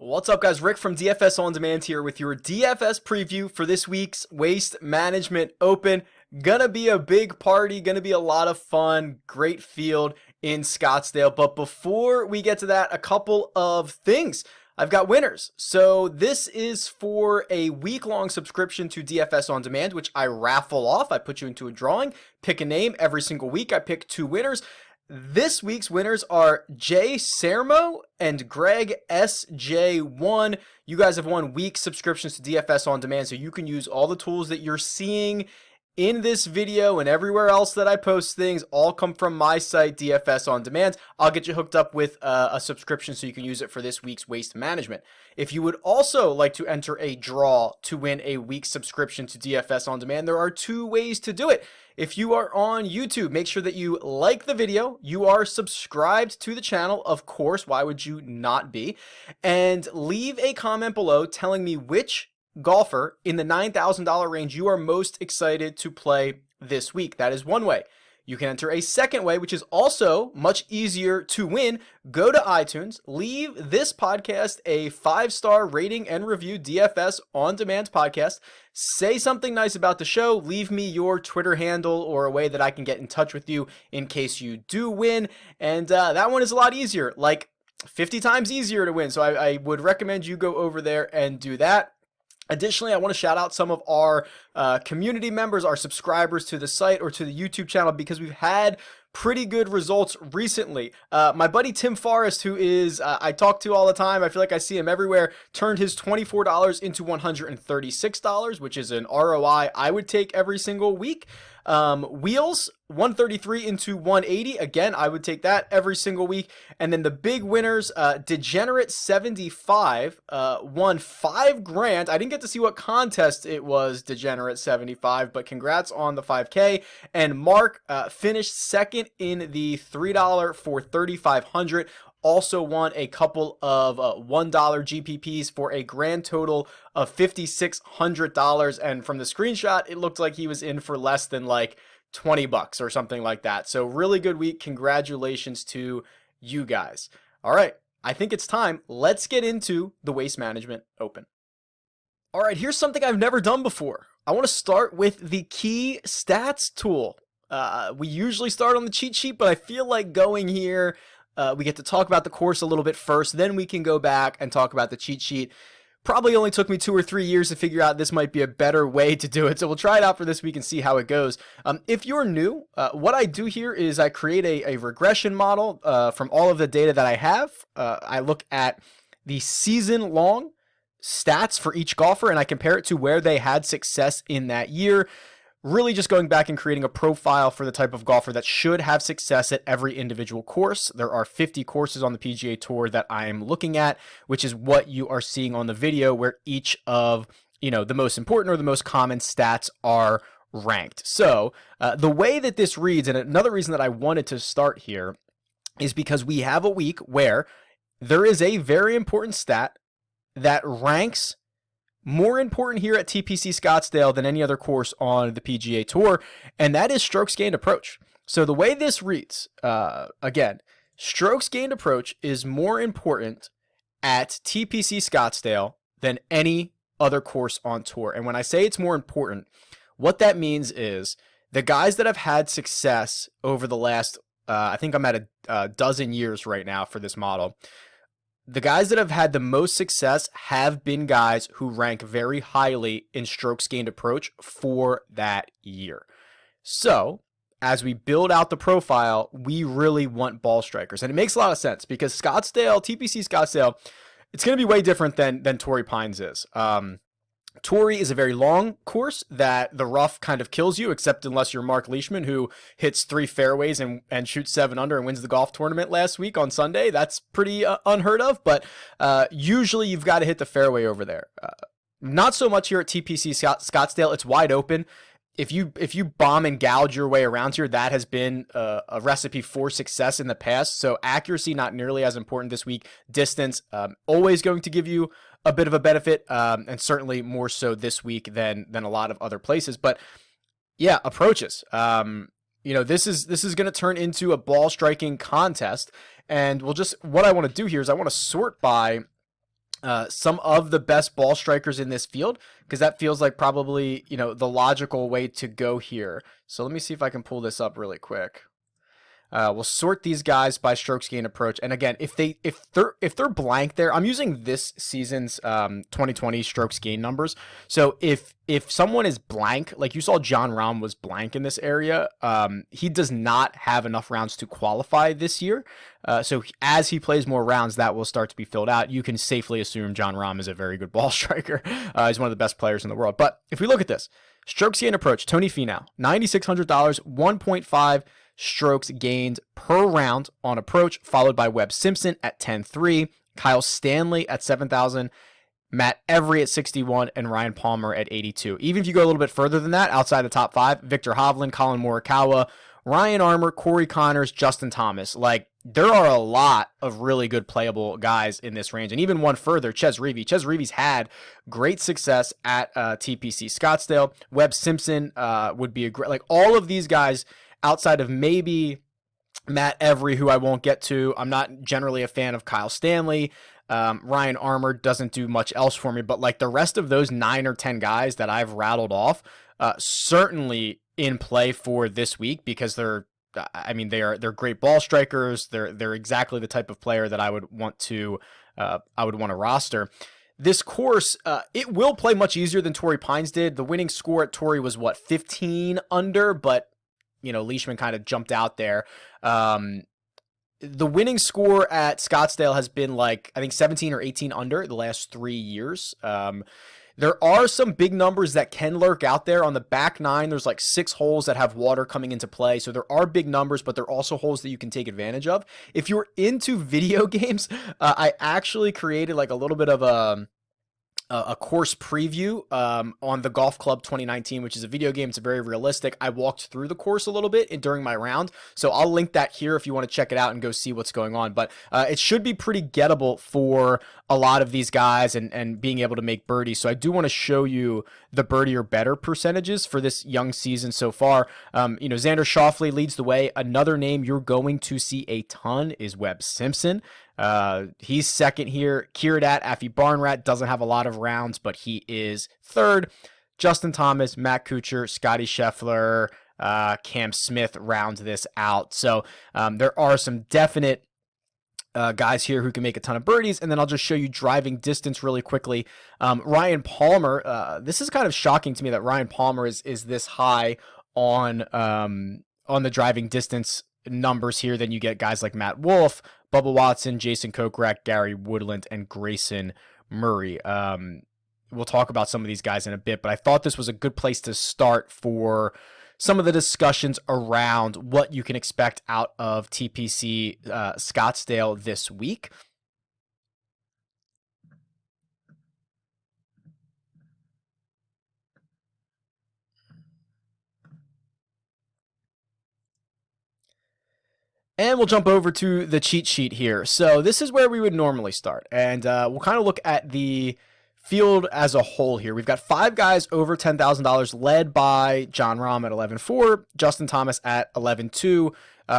What's up, guys? Rick from DFS On Demand here with your DFS preview for this week's Waste Management Open. Gonna be a big party, gonna be a lot of fun, great field in Scottsdale. But before we get to that, a couple of things. I've got winners. So this is for a week-long subscription to DFS On Demand, which I raffle off. I put you into a drawing, pick a name every single week. I pick two winners. This week's winners are Jay Sermo and Greg SJ1. You guys have won week subscriptions to DFS On Demand, so you can use all the tools that you're seeing in this video and everywhere else that I post things. All come from my site, DFS On Demand. I'll get you hooked up with a subscription so you can use it for this week's waste management. If you would also like to enter a draw to win a week subscription to DFS On Demand, there are two ways to do it. If you are on YouTube, make sure that you like the video. You are subscribed to the channel, of course. Why would you not be? And leave a comment below telling me which golfer in the $9,000 range you are most excited to play this week. That is one way. You can enter a second way, which is also much easier to win. Go to iTunes, leave this podcast a 5-star rating and review, DFS On Demand podcast. Say something nice about the show. Leave me your Twitter handle or a way that I can get in touch with you in case you do win. And that one is a lot easier, like 50 times easier to win. So I would recommend you go over there and do that. Additionally, I want to shout out some of our community members, our subscribers to the site or to the YouTube channel, because we've had pretty good results recently. My buddy Tim Forrest, who is I talk to all the time, I feel like I see him everywhere, turned his $24 into $136, which is an ROI I would take every single week. Wheels, 133 into 180. Again, I would take that every single week. And then the big winners, Degenerate 75 won $5,000. I didn't get to see what contest it was, Degenerate 75, but congrats on the 5K. And Mark finished second in the $3 for 3,500. Also won a couple of $1 GPPs for a grand total of $5,600. And from the screenshot, it looked like he was in for less than like $20 or something like that. So really good week. Congratulations to you guys. All right, I think it's time. Let's get into the Waste Management Open. All right, here's something I've never done before. I want to start with the key stats tool. We usually start on the cheat sheet, but I feel like going here, we get to talk about the course a little bit first, then we can go back and talk about the cheat sheet. Probably only took me 2 or 3 years to figure out this might be a better way to do it, so we'll try it out for this week and see how it goes. If you're new, what I do here is I create a regression model from all of the data that I have. I look at the season-long stats for each golfer, and I compare it to where they had success in that year. Really just going back and creating a profile for the type of golfer that should have success at every individual course. There are 50 courses on the PGA Tour that I am looking at, which is what you are seeing on the video, where each of, the most important or the most common stats are ranked. So the way that this reads, and another reason that I wanted to start here, is because we have a week where there is a very important stat that ranks more important here at TPC Scottsdale than any other course on the PGA Tour, and that is strokes gained approach. So the way this reads, again, strokes gained approach is more important at TPC Scottsdale than any other course on tour. And when I say it's more important, what that means is the guys that have had success over the last, I think I'm at a dozen years right now for this model. The guys that have had the most success have been guys who rank very highly in strokes gained approach for that year. So as we build out the profile, we really want ball strikers. And it makes a lot of sense because Scottsdale, TPC Scottsdale, it's going to be way different than Torrey Pines is. Torrey is a very long course that the rough kind of kills you, except unless you're Mark Leishman, who hits 3 fairways and shoots 7 under and wins the golf tournament last week on Sunday. That's pretty unheard of, but usually you've got to hit the fairway over there. Not so much here at TPC Scottsdale. It's wide open. If you bomb and gouge your way around here, that has been a recipe for success in the past. So accuracy, not nearly as important this week. Distance, always going to give you a bit of a benefit, and certainly more so this week than a lot of other places. But yeah, approaches. This is going to turn into a ball striking contest, and what I want to do here is I want to sort by some of the best ball strikers in this field, because that feels like probably, the logical way to go here. So let me see if I can pull this up really quick. We'll sort these guys by strokes gained approach. And again, if they're blank there, I'm using this season's 2020 strokes gained numbers. So if someone is blank, like you saw Jon Rahm was blank in this area, he does not have enough rounds to qualify this year. So as he plays more rounds, that will start to be filled out. You can safely assume Jon Rahm is a very good ball striker. He's one of the best players in the world. But if we look at this, strokes gained approach, Tony Finau, $9,600, 1.5 strokes gained per round on approach, followed by Webb Simpson at 10.3, Kyle Stanley at 7,000, Matt Every at 61, and Ryan Palmer at 82. Even if you go a little bit further than that, outside the top 5, Victor Hovland, Colin Morikawa, Ryan Armour, Corey Connors, Justin Thomas. Like, there are a lot of really good playable guys in this range. And even one further, Ches Reavie. Ches Reavie's had great success at TPC Scottsdale. Webb Simpson would be a great, like, all of these guys outside of maybe Matt Every, who I won't get to. I'm not generally a fan of Kyle Stanley. Ryan Armour doesn't do much else for me, but like the rest of those 9 or 10 guys that I've rattled off, certainly in play for this week, because they're great ball strikers. They're exactly the type of player that I would want to roster. This course, it will play much easier than Torrey Pines did. The winning score at Torrey was 15 under, but Leishman kind of jumped out there. The winning score at Scottsdale has been I think 17 or 18 under the last 3 years. There are some big numbers that can lurk out there. On the back 9, there's 6 holes that have water coming into play. So there are big numbers, but there are also holes that you can take advantage of. If you're into video games, I actually created a little bit of a course preview on the Golf Club 2019, which is a video game. It's very realistic. I walked through the course a little bit during my round, so I'll link that here if you want to check it out and go see what's going on. But it should be pretty gettable for a lot of these guys and being able to make birdies. So I do want to show you the birdie or better percentages for this young season so far. Xander Schauffele leads the way. Another name you're going to see a ton is Webb Simpson. He's second here. Kirat Affy Barnrat doesn't have a lot of rounds, but he is third. Justin Thomas, Matt Kuchar, Scotty Scheffler, Cam Smith round this out. So there are some definite guys here who can make a ton of birdies. And then I'll just show you driving distance really quickly. Ryan Palmer, this is kind of shocking to me that Ryan Palmer is this high on the driving distance numbers here. Then you get guys like Matt Wolff, Bubba Watson, Jason Kokrak, Gary Woodland, and Grayson Murray. We'll talk about some of these guys in a bit, but I thought this was a good place to start for some of the discussions around what you can expect out of TPC Scottsdale this week. And we'll jump over to the cheat sheet here. So this is where we would normally start. And we'll kind of look at the field as a whole here. We've got 5 guys over $10,000 led by Jon Rahm at 11.4, Justin Thomas at 11.2,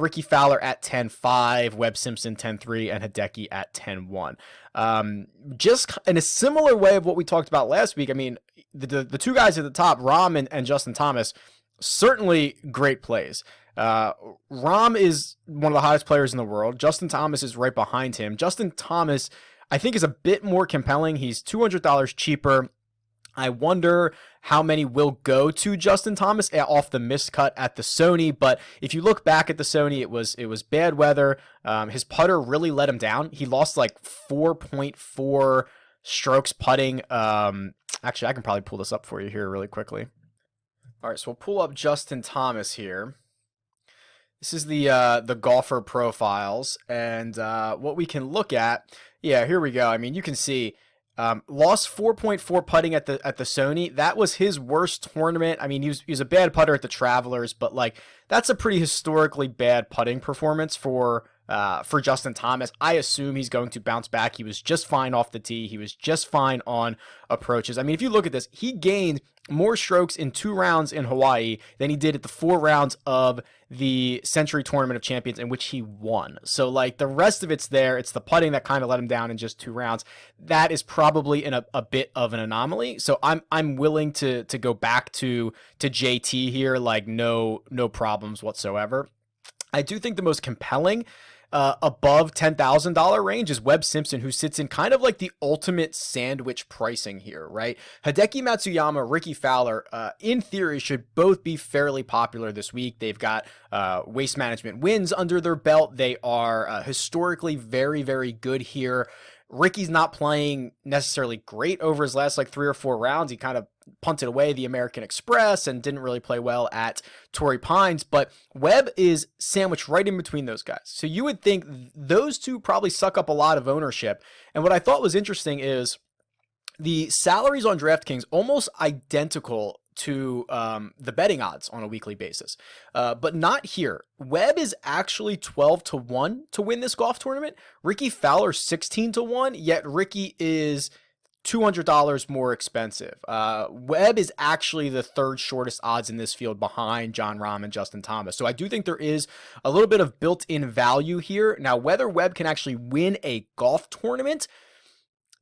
Ricky Fowler at 10.5, Webb Simpson 10.3, and Hideki at 10.1. Just in a similar way of what we talked about last week, I mean, the 2 guys at the top, Rahm and Justin Thomas, certainly great plays. Rahm is one of the hottest players in the world. Justin Thomas is right behind him. Justin Thomas, I think, is a bit more compelling. He's $200 cheaper. I wonder how many will go to Justin Thomas off the miscut at the Sony. But if you look back at the Sony, it was bad weather. His putter really let him down. He lost 4.4 strokes putting. Actually, I can probably pull this up for you here really quickly. All right, so we'll pull up Justin Thomas here. This is the golfer profiles, and what we can look at. Yeah, here we go. I mean, you can see lost 4.4 putting at the Sony. That was his worst tournament. I mean, he was a bad putter at the Travelers, but that's a pretty historically bad putting performance for for Justin Thomas. I assume he's going to bounce back. He was just fine off the tee. He was just fine on approaches. I mean, if you look at this, he gained more strokes in 2 rounds in Hawaii than he did at the 4 rounds of the Century Tournament of Champions in which he won. So like the rest of it's there. It's the putting that kind of let him down in just 2 rounds. That is probably in a bit of an anomaly. So I'm willing to go back to JT here, like no problems whatsoever. I do think the most compelling above $10,000 range is Webb Simpson, who sits in kind of like the ultimate sandwich pricing here, right? Hideki Matsuyama, Ricky Fowler, in theory, should both be fairly popular this week. They've got Waste Management wins under their belt. They are historically very, very good here. Ricky's not playing necessarily great over his last like 3 or 4 rounds. He kind of punted away the American Express and didn't really play well at Torrey Pines, but Webb is sandwiched right in between those guys. So you would think those two probably suck up a lot of ownership. And what I thought was interesting is the salaries on DraftKings almost identical to the betting odds on a weekly basis, but not here. Webb is actually 12-1 to win this golf tournament. Ricky Fowler 16-1, yet Ricky is $200 more expensive. Webb is actually the 3rd shortest odds in this field behind Jon Rahm and Justin Thomas. So I do think there is a little bit of built-in value here. Now, whether Webb can actually win a golf tournament,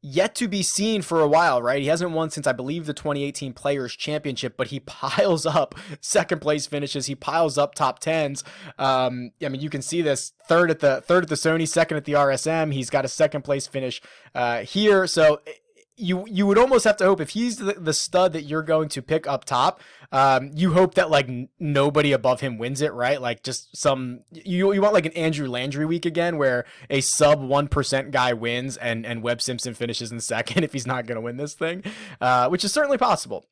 yet to be seen for a while, right? He hasn't won since, I believe, the 2018 Players Championship, but he piles up 2nd place finishes. He piles up top 10s. I mean, you can see this: third at the Sony, 2nd at the RSM. He's got a 2nd place finish here. So you would almost have to hope, if he's the stud that you're going to pick up top, you hope that like nobody above him wins it, right? Like just you want like an Andrew Landry week again, where a sub 1% guy wins and Webb Simpson finishes in 2nd if he's not going to win this thing, which is certainly possible.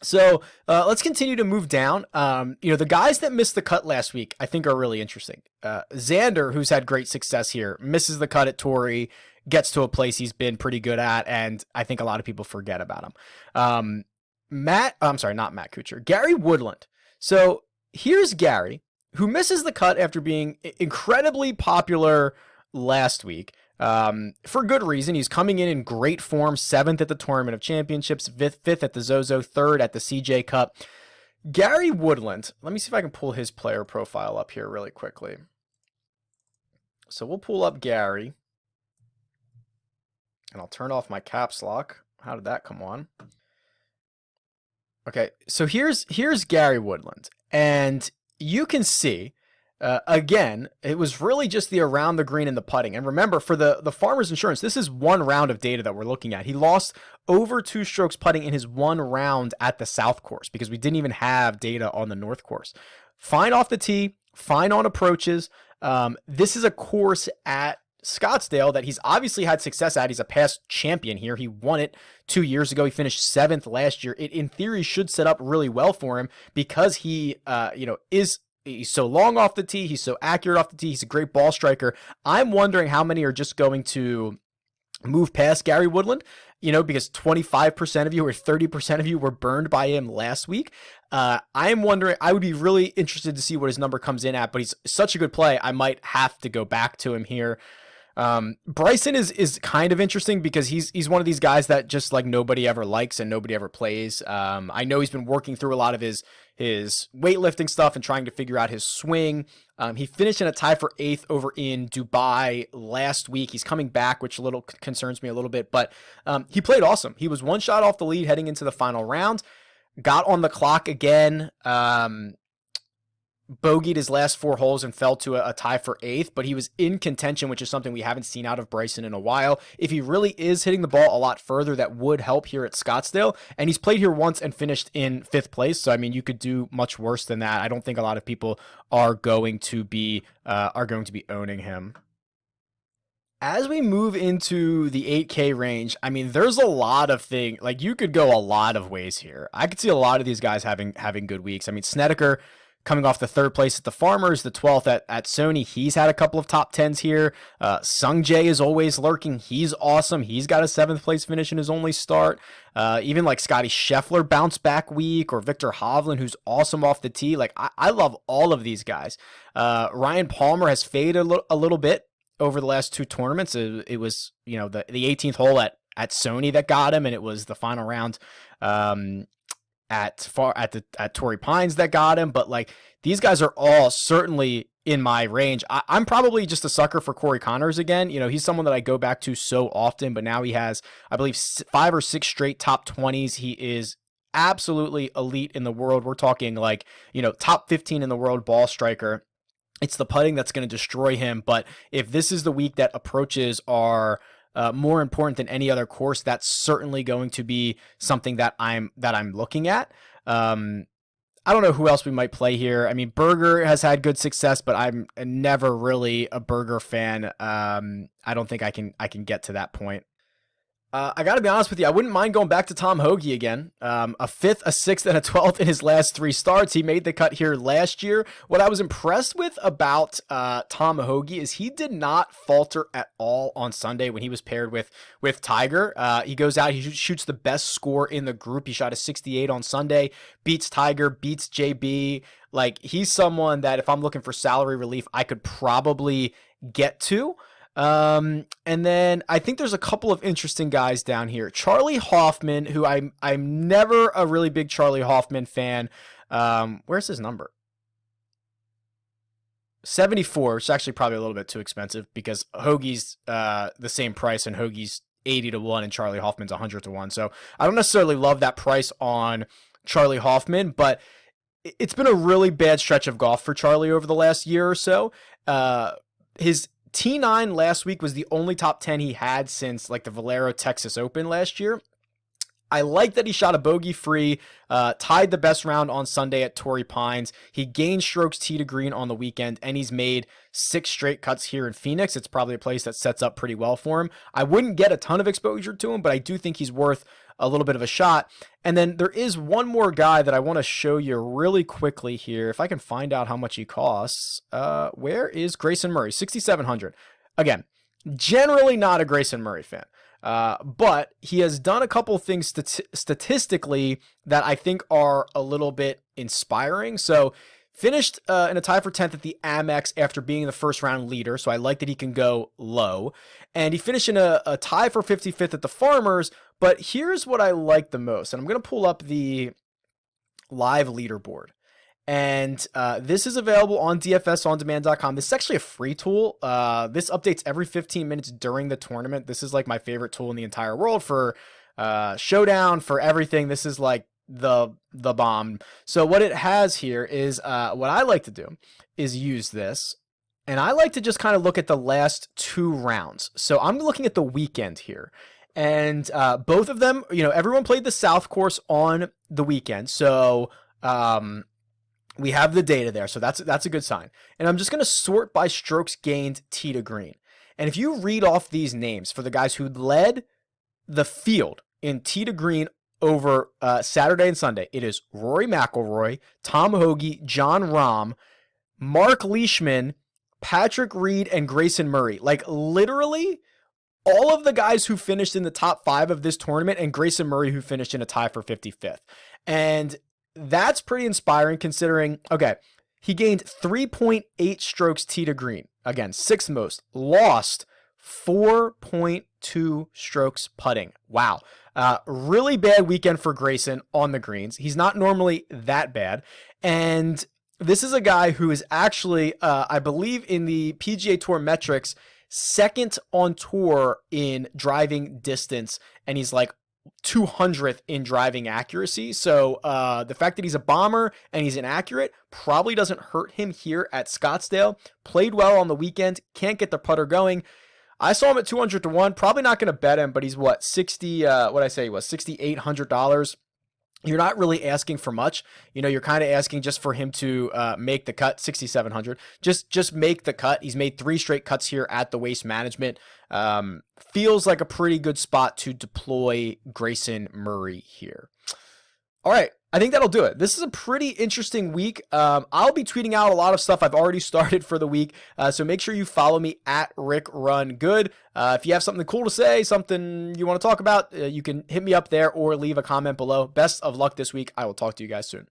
So let's continue to move down. The guys that missed the cut last week, I think, are really interesting. Xander, who's had great success here, misses the cut at Torrey, gets to a place he's been pretty good at, and I think a lot of people forget about him. Not Matt Kuchar, Gary Woodland. So here's Gary, who misses the cut after being incredibly popular last week. For good reason. He's coming in great form: 7th at the Tournament of Championships, 5th at the Zozo, 3rd at the CJ Cup. Gary Woodland, let me see if I can pull his player profile up here really quickly. So we'll pull up Gary, and I'll turn off my caps lock. How did that come on? Okay, so here's Gary Woodland, and you can see, again, it was really just the around the green and the putting. And remember, for the Farmers Insurance, this is 1 round of data that we're looking at. He lost over 2 strokes putting in his 1 round at the South course because we didn't even have data on the North course. Fine off the tee, fine on approaches. This is a course at Scottsdale that he's obviously had success at. He's a past champion here. He won it 2 years ago. He finished 7th last year. It, in theory, should set up really well for him because he, he's so long off the tee. He's so accurate off the tee. He's a great ball striker. I'm wondering how many are just going to move past Gary Woodland, because 25% of you or 30% of you were burned by him last week. I'm wondering, I would be really interested to see what his number comes in at, but he's such a good play. I might have to go back to him here. Bryson is kind of interesting because he's one of these guys that just like nobody ever likes and nobody ever plays. I know he's been working through a lot of his weightlifting stuff and trying to figure out his swing. He finished in a tie for 8th over in Dubai last week. He's coming back, which concerns me a little bit, but he played awesome. He was 1 shot off the lead heading into the final round, got on the clock again, bogeyed his last 4 holes and fell to a tie for 8th, but he was in contention, which is something we haven't seen out of Bryson in a while. If he really is hitting the ball a lot further, that would help here at Scottsdale. And he's played here once and finished in 5th place. So, I mean, you could do much worse than that. I don't think a lot of people are going to be owning him. As we move into the 8K range, I mean, there's a lot of things. Like, you could go a lot of ways here. I could see a lot of these guys having good weeks. I mean, Snedeker coming off the 3rd place at the Farmers, the 12th at Sony. He's had a couple of top 10s here. Sung Jae is always lurking. He's awesome. He's got a 7th place finish in his only start. Even like Scotty Scheffler bounce back week, or Victor Hovland, who's awesome off the tee. Like, I love all of these guys. Ryan Palmer has faded a little bit over the last 2 tournaments. It was, the 18th hole at Sony that got him, and it was the final round at Torrey Pines that got him. But like, these guys are all certainly in my range. I'm probably just a sucker for Corey Connors again. He's someone that I go back to so often, but now he has, I believe, 5 or 6 straight top 20s. He is absolutely elite in the world. We're talking like, top 15 in the world ball striker. It's the putting that's going to destroy him. But if this is the week that approaches are more important than any other course, that's certainly going to be something that I'm looking at. I don't know who else we might play here. I mean, Berger has had good success, but I'm never really a Berger fan. I don't think I can get to that point. I got to be honest with you, I wouldn't mind going back to Tom Hoge again. A 5th, a 6th, and a 12th in his last 3 starts. He made the cut here last year. What I was impressed with about Tom Hoge is he did not falter at all on Sunday when he was paired with Tiger. He goes out, he shoots the best score in the group. He shot a 68 on Sunday, beats Tiger, beats JB. Like, he's someone that if I'm looking for salary relief, I could probably get to. And then I think there's a couple of interesting guys down here. Charlie Hoffman, who I'm never a really big Charlie Hoffman fan. Where's his number? 74, which is actually probably a little bit too expensive because Hoagie's the same price, and Hoagie's 80-1 and Charlie Hoffman's 100-1. So I don't necessarily love that price on Charlie Hoffman, but it's been a really bad stretch of golf for Charlie over the last year or so. His T9 last week was the only top 10 he had since like the Valero Texas Open last year. I like that he shot a bogey-free, tied the best round on Sunday at Torrey Pines. He gained strokes tee to green on the weekend, and he's made 6 straight cuts here in Phoenix. It's probably a place that sets up pretty well for him. I wouldn't get a ton of exposure to him, but I do think he's worth a little bit of a shot. And then there is one more guy that I want to show you really quickly here. If I can find out how much he costs. Where is Grayson Murray? $6,700. Again, generally not a Grayson Murray fan. But he has done a couple things statistically that I think are a little bit inspiring. So finished in a tie for 10th at the Amex after being the first round leader. So I like that he can go low. And he finished in a tie for 55th at the Farmers. But here's what I like the most. And I'm going to pull up the live leaderboard. And this is available on DFSOnDemand.com. This is actually a free tool. This updates every 15 minutes during the tournament. This is like my favorite tool in the entire world for Showdown, for everything. This is like the bomb. So what it has here is what I like to do is use this. And I like to just kind of look at the last 2 rounds. So I'm looking at the weekend here. And both of them, everyone played the South course on the weekend. So we have the data there, so that's a good sign. And I'm just going to sort by strokes gained tee to green. And if you read off these names for the guys who led the field in tee to green over Saturday and Sunday, it is Rory McIlroy, Tom Hoge, John Rahm, Mark Leishman, Patrick Reed, and Grayson Murray. Like, literally all of the guys who finished in the top 5 of this tournament, and Grayson Murray, who finished in a tie for 55th. And that's pretty inspiring considering, okay, he gained 3.8 strokes tee to green. Again, 6th most. Lost 4.2 strokes putting. Wow. Really bad weekend for Grayson on the greens. He's not normally that bad. And this is a guy who is actually, I believe in the PGA Tour metrics, 2nd on tour in driving distance. And he's like 200th in driving accuracy. So the fact that he's a bomber and he's inaccurate probably doesn't hurt him here at Scottsdale. Played well on the weekend, can't get the putter going. I saw him at 200-1, probably not going to bet him, but he's what, $6,800. You're not really asking for much. You're kind of asking just for him to make the cut, $6,700. Just make the cut. He's made 3 straight cuts here at the Waste Management. Feels like a pretty good spot to deploy Grayson Murray here. All right. I think that'll do it. This is a pretty interesting week. I'll be tweeting out a lot of stuff I've already started for the week. So make sure you follow me at RickRunGood. If you have something cool to say, something you want to talk about, you can hit me up there or leave a comment below. Best of luck this week. I will talk to you guys soon.